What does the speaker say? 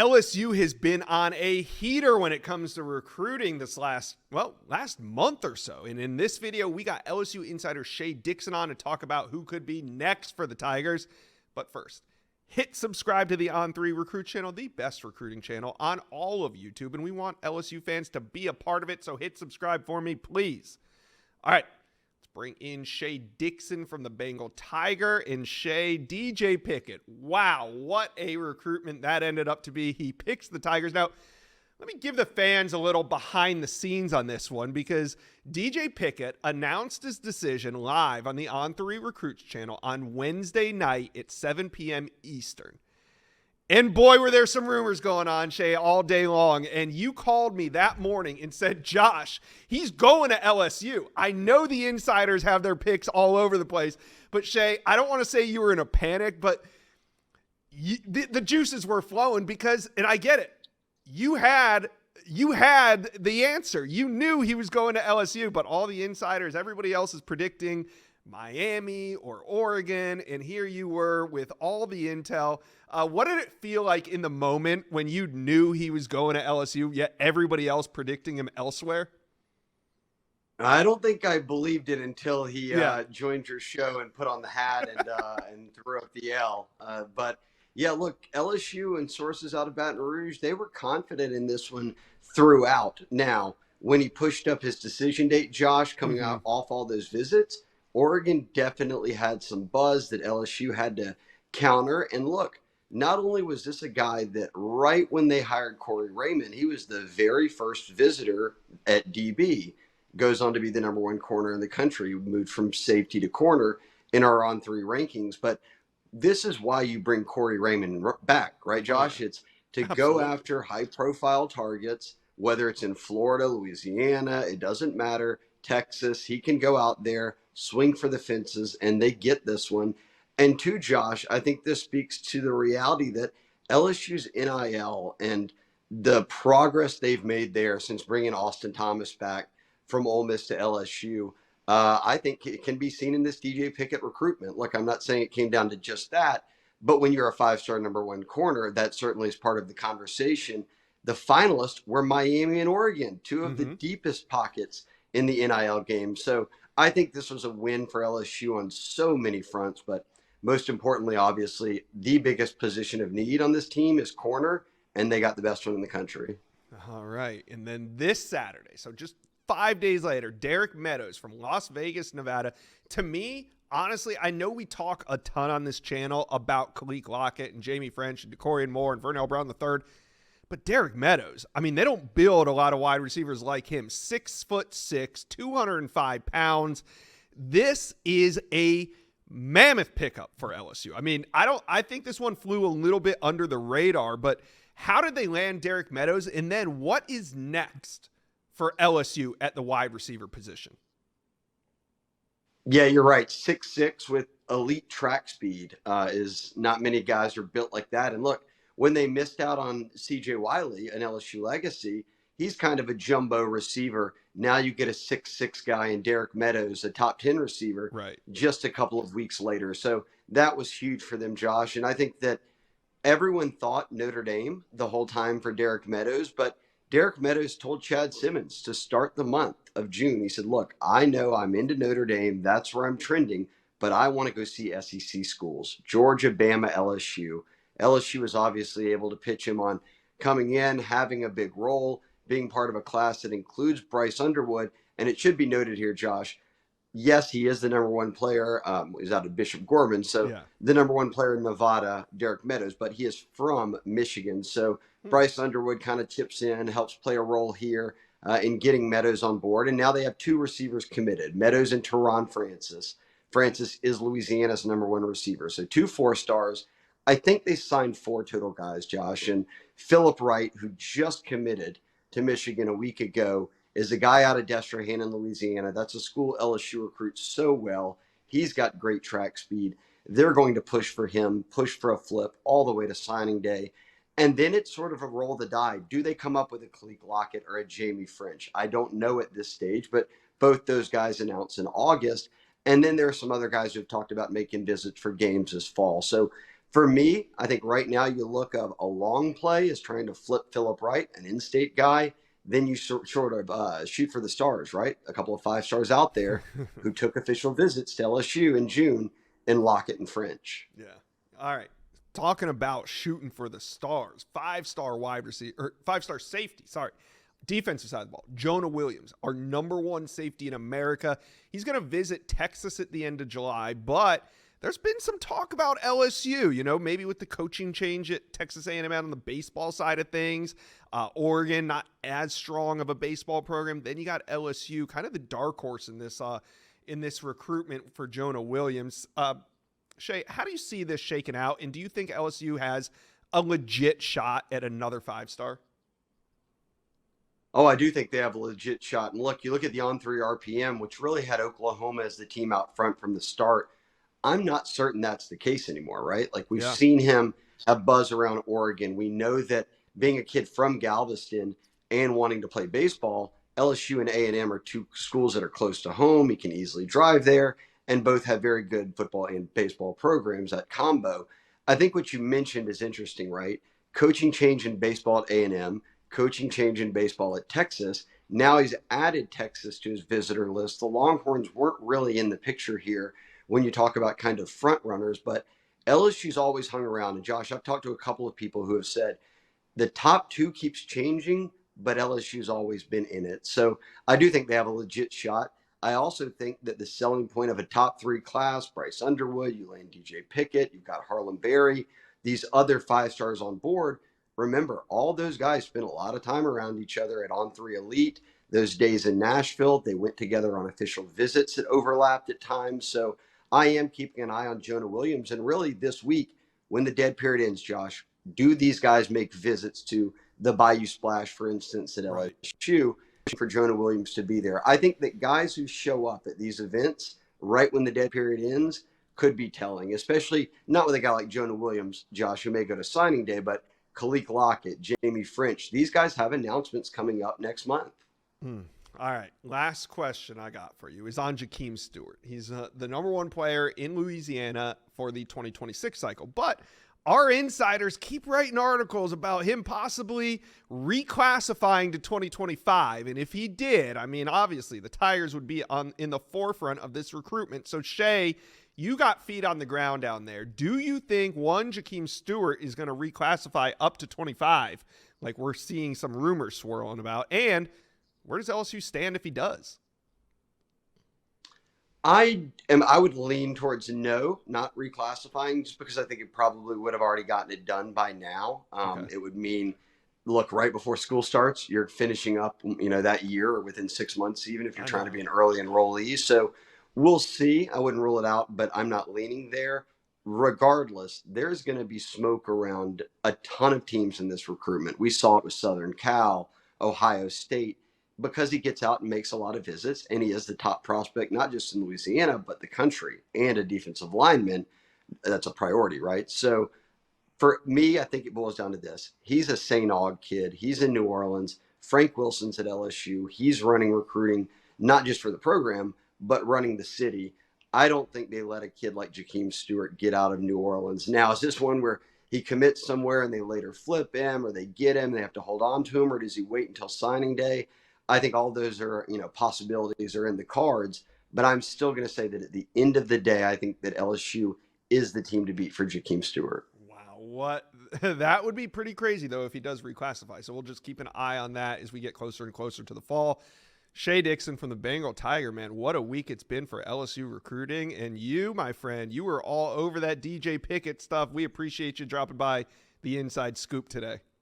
LSU has been on a heater when it comes to recruiting this last month or so. And in this video, we got LSU insider Shea Dixon on to talk about who could be next for the Tigers. But first, hit subscribe to the On3 Recruit channel, the best recruiting channel on all of YouTube. And we want LSU fans to be a part of it, so hit subscribe for me, please. All right. Bring in Shea Dixon from the Bengal Tiger and Shea DJ Pickett. Wow, what a recruitment that ended up to be. He picks the Tigers. Now, let me give the fans a little behind the scenes on this one because DJ Pickett announced his decision live on the On3 Recruits channel on Wednesday night at 7 p.m. Eastern. And boy, were there some rumors going on, Shea, all day long. And you called me that morning and said, Josh, he's going to LSU. I know the insiders have their picks all over the place. But, Shea, I don't want to say you were in a panic, but the juices were flowing because, and I get it, you had the answer. You knew he was going to LSU, but all the insiders, everybody else is predicting Miami or Oregon, and here you were with all the intel. What did it feel like in the moment when you knew he was going to LSU, yet everybody else predicting him elsewhere? I don't think I believed it until he joined your show and put on the hat and threw up the L. But yeah, look, LSU and sources out of Baton Rouge, they were confident in this one throughout. Now, when he pushed up his decision date, Josh, coming out off all those visits, Oregon definitely had some buzz that LSU had to counter. And look, not only was this a guy that right when they hired Corey Raymond, he was the very first visitor at DB, goes on to be the number one corner in the country, moved from safety to corner in our On3 rankings. But this is why you bring Corey Raymond back, right, Josh? It's to go after high profile targets, whether it's in Florida, Louisiana, it doesn't matter, Texas, he can go out there, swing for the fences, and they get this one. And to Josh, I think this speaks to the reality that LSU's NIL and the progress they've made there since bringing Austin Thomas back from Ole Miss to LSU, I think it can be seen in this DJ Pickett recruitment. Look, I'm not saying it came down to just that, but when you're a five-star number one corner, that certainly is part of the conversation. The finalists were Miami and Oregon, two of the deepest pockets in the NIL game. So I think this was a win for LSU on so many fronts, but most importantly, obviously, the biggest position of need on this team is corner, and they got the best one in the country. All right. And then this Saturday, so just 5 days later, Derek Meadows from Las Vegas, Nevada. To me, honestly, I know we talk a ton on this channel about Kaliq Lockett and Jamie French and DeCorian Moore and Vernell Brown III. But Derek Meadows, I mean, they don't build a lot of wide receivers like him. 6'6", 205 pounds. This is a mammoth pickup for LSU. I mean, I think this one flew a little bit under the radar, but how did they land Derek Meadows? And then what is next for LSU at the wide receiver position? Yeah, you're right. 6'6" with elite track speed is not many guys are built like that. And look, when they missed out on C.J. Wiley, an LSU legacy, he's kind of a jumbo receiver. Now you get a 6'6" guy in Derek Meadows, a top 10 receiver, just a couple of weeks later. So that was huge for them, Josh. And I think that everyone thought Notre Dame the whole time for Derek Meadows, but Derek Meadows told Chad Simmons to start the month of June. He said, look, I know I'm into Notre Dame. That's where I'm trending, but I want to go see SEC schools, Georgia, Bama, LSU. LSU was obviously able to pitch him on coming in, having a big role, being part of a class that includes Bryce Underwood. And it should be noted here, Josh, yes, he is the number one player. He's out of Bishop Gorman. So the number one player in Nevada, Derek Meadows, but he is from Michigan. So Bryce Underwood kind of chips in, helps play a role here in getting Meadows on board. And now they have two receivers committed, Meadows and Teron Francis. Francis is Louisiana's number one receiver. So 2 4-stars. I think they signed 4 total guys, Josh. And Phillip Wright, who just committed to Michigan a week ago, is a guy out of Destrehan, Louisiana. That's a school LSU recruits so well. He's got great track speed. They're going to push for him, push for a flip all the way to signing day. And then it's sort of a roll of the die. Do they come up with a Kaliq Lockett or a Jamie French? I don't know at this stage, but both those guys announced in August. And then there are some other guys who've talked about making visits for games this fall. So For me, I think right now you look of a long play is trying to flip Phillip Wright, an in-state guy. Then you sort of shoot for the stars, right? A couple of 5 stars out there who took official visits to LSU in June in Lockett and French. Yeah. All right. Talking about shooting for the stars, 5-star wide receiver, or 5-star safety, sorry. Defensive side of the ball, Jonah Williams, our #1 safety in America. He's going to visit Texas at the end of July, but there's been some talk about LSU, maybe with the coaching change at Texas A&M out on the baseball side of things. Oregon, not as strong of a baseball program. Then you got LSU, kind of the dark horse in this recruitment for Jonah Williams. Shay, how do you see this shaking out? And do you think LSU has a legit shot at another 5-star? Oh, I do think they have a legit shot. And look, you look at the on-3 RPM, which really had Oklahoma as the team out front from the start. I'm not certain that's the case anymore, right? Like we've seen him have buzz around Oregon. We know that being a kid from Galveston and wanting to play baseball, LSU and A&M are two schools that are close to home. He can easily drive there, and both have very good football and baseball programs, that combo. I think what you mentioned is interesting, right? Coaching change in baseball at A&M, coaching change in baseball at Texas. Now he's added Texas to his visitor list. The Longhorns weren't really in the picture here when you talk about kind of front runners, but LSU's always hung around. And Josh, I've talked to a couple of people who have said the top 2 keeps changing, but LSU's always been in it. So I do think they have a legit shot. I also think that the selling point of a top 3 class, Bryce Underwood, you land DJ Pickett, you've got Harlem Berry, these other 5-stars on board. Remember, all those guys spent a lot of time around each other at On3 Elite. Those days in Nashville, they went together on official visits that overlapped at times. So I am keeping an eye on Jonah Williams. And really this week, when the dead period ends, Josh, do these guys make visits to the Bayou Splash, for instance, at LSU for Jonah Williams to be there? I think that guys who show up at these events right when the dead period ends could be telling, especially not with a guy like Jonah Williams, Josh, who may go to signing day, but Kaliq, Lockett, Jamie French. These guys have announcements coming up next month. All right. Last question I got for you is on Jahkeem Stewart. He's the #1 player in Louisiana for the 2026 cycle. But our insiders keep writing articles about him possibly reclassifying to 2025. And if he did, I mean, obviously the Tigers would be in the forefront of this recruitment. So Shay, you got feet on the ground down there. Do you think Jahkeem Stewart is going to reclassify up to 25, like we're seeing some rumors swirling about? And where does LSU stand if he does? I would lean towards no, not reclassifying, just because I think it probably would have already gotten it done by now. It would mean, look, right before school starts, you're finishing up, that year or within 6 months, even if you're trying to be an early enrollee. So we'll see. I wouldn't rule it out, but I'm not leaning there. Regardless, there's going to be smoke around a ton of teams in this recruitment. We saw it with Southern Cal, Ohio State, because he gets out and makes a lot of visits, and he is the top prospect, not just in Louisiana, but the country, and a defensive lineman. That's a priority, right? So for me, I think it boils down to this. He's a St. Aug kid. He's in New Orleans. Frank Wilson's at LSU. He's running recruiting, not just for the program, but running the city. I don't think they let a kid like Jahkeem Stewart get out of New Orleans. Now, is this one where he commits somewhere and they later flip him, or they get him, they have to hold on to him, or does he wait until signing day? I think all those are, possibilities are in the cards, but I'm still going to say that at the end of the day, I think that LSU is the team to beat for Jahkeem Stewart. Wow. What? That would be pretty crazy, though, if he does reclassify. So we'll just keep an eye on that as we get closer and closer to the fall. Shay Dixon from the Bengal Tiger, man, what a week it's been for LSU recruiting. And you, my friend, you were all over that DJ Pickett stuff. We appreciate you dropping by the Inside Scoop today.